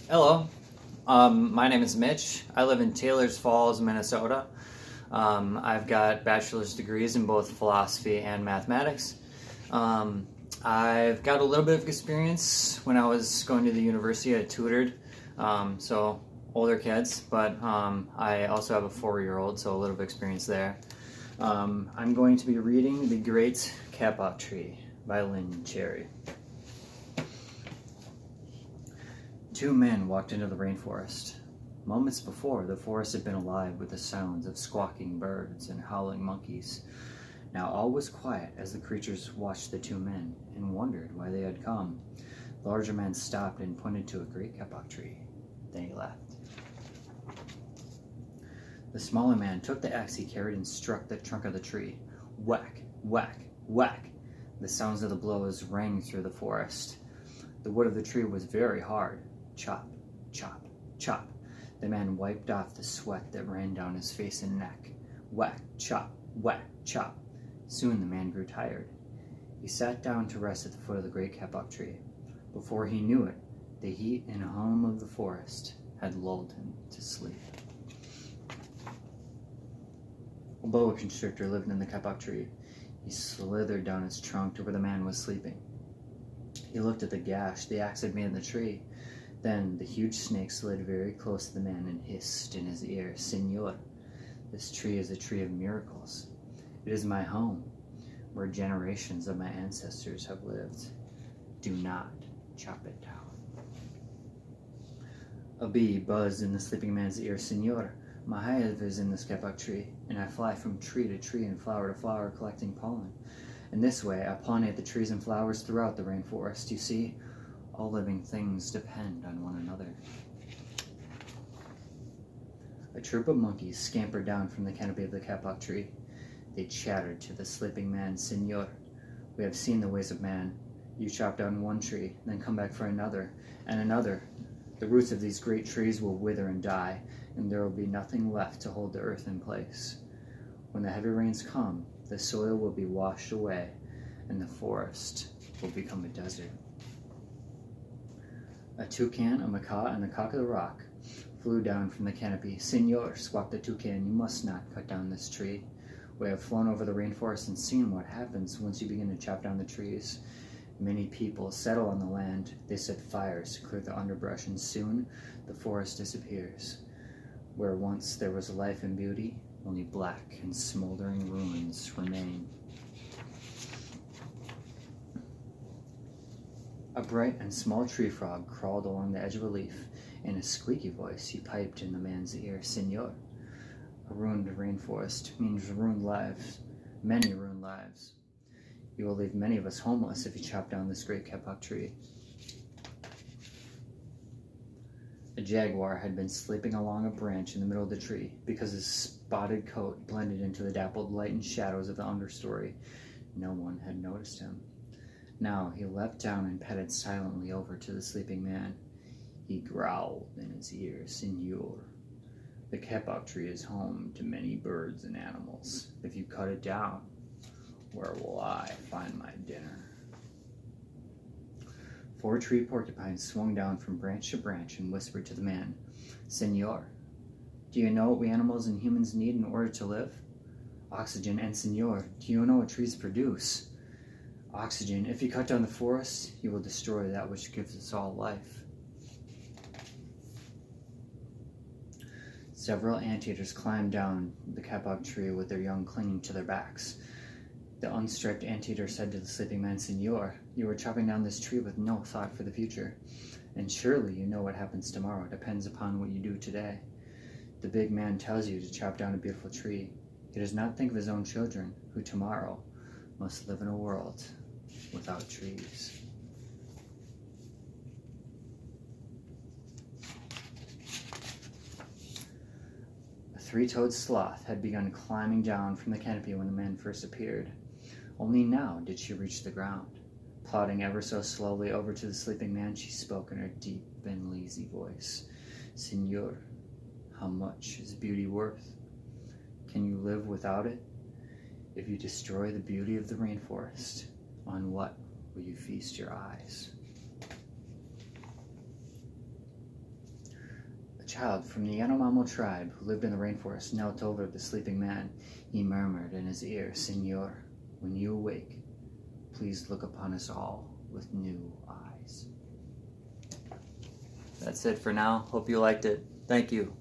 Hello, my name is Mitch. I live in Taylors Falls, Minnesota. I've got bachelor's degrees in both philosophy and mathematics. Um, I've got a little bit of experience when I was going to the university. I tutored, so older kids, but I also have a 4-year-old, so a little bit of experience there. I'm going to be reading The Great Kapok Tree by Lynn Cherry. Two men walked into the rainforest. Moments before, the forest had been alive with the sounds of squawking birds and howling monkeys. Now all was quiet as the creatures watched the two men and wondered why they had come. The larger man stopped and pointed to a great kapok tree. Then he left. The smaller man took the axe he carried and struck the trunk of the tree. Whack, whack, whack! The sounds of the blows rang through the forest. The wood of the tree was very hard. Chop, chop, chop. The man wiped off the sweat that ran down his face and neck. Whack, chop, whack, chop. Soon the man grew tired. He sat down to rest at the foot of the great kapok tree. Before he knew it, the heat and hum of the forest had lulled him to sleep. A boa constrictor lived in the kapok tree. He slithered down its trunk to where the man was sleeping. He looked at the gash the axe had made in the tree. Then the huge snake slid very close to the man and hissed in his ear, "Senor, this tree is a tree of miracles. It is my home, where generations of my ancestors have lived. Do not chop it down." A bee buzzed in the sleeping man's ear, "Senor, my hive is in this kapok tree, and I fly from tree to tree and flower to flower collecting pollen. In this way, I pollinate the trees and flowers throughout the rainforest. You see, all living things depend on one another." A troop of monkeys scampered down from the canopy of the kapok tree. They chattered to the sleeping man, "Senor, we have seen the ways of man. You chop down one tree, then come back for another, and another. The roots of these great trees will wither and die, and there will be nothing left to hold the earth in place. When the heavy rains come, the soil will be washed away, and the forest will become a desert." A toucan, a macaw, and the cock of the rock flew down from the canopy. "Senor," squawked the toucan, "you must not cut down this tree. We have flown over the rainforest and seen what happens once you begin to chop down the trees. Many people settle on the land. They set fires to clear the underbrush, and soon the forest disappears. Where once there was life and beauty, only black and smoldering ruins remain." A bright and small tree frog crawled along the edge of a leaf. In a squeaky voice, he piped in the man's ear, "Senor, a ruined rainforest means ruined lives, many ruined lives. You will leave many of us homeless if you chop down this great kapok tree." A jaguar had been sleeping along a branch in the middle of the tree. Because his spotted coat blended into the dappled light and shadows of the understory, no one had noticed him. Now he leapt down and padded silently over to the sleeping man. He growled in his ear, "Senor, the kapok tree is home to many birds and animals. If you cut it down, where will I find my dinner?" 4 tree porcupines swung down from branch to branch and whispered to the man, "Senor, do you know what we animals and humans need in order to live? Oxygen. And senor, do you know what trees produce? Oxygen. If you cut down the forest, you will destroy that which gives us all life." Several anteaters climbed down the kapok tree with their young clinging to their backs. The unstriped anteater said to the sleeping man, "Senor, you are chopping down this tree with no thought for the future. And surely you know what happens tomorrow depends upon what you do today. The big man tells you to chop down a beautiful tree. He does not think of his own children, who tomorrow must live in a world without trees." A 3-toed sloth had begun climbing down from the canopy when the man first appeared. Only now did she reach the ground. Plodding ever so slowly over to the sleeping man, she spoke in her deep and lazy voice, "Senor, how much is beauty worth? Can you live without it? If you destroy the beauty of the rainforest, on what will you feast your eyes?" A child from the Yanomamo tribe who lived in the rainforest knelt over the sleeping man. He murmured in his ear, "Senor, when you awake, please look upon us all with new eyes." That's it for now. Hope you liked it. Thank you.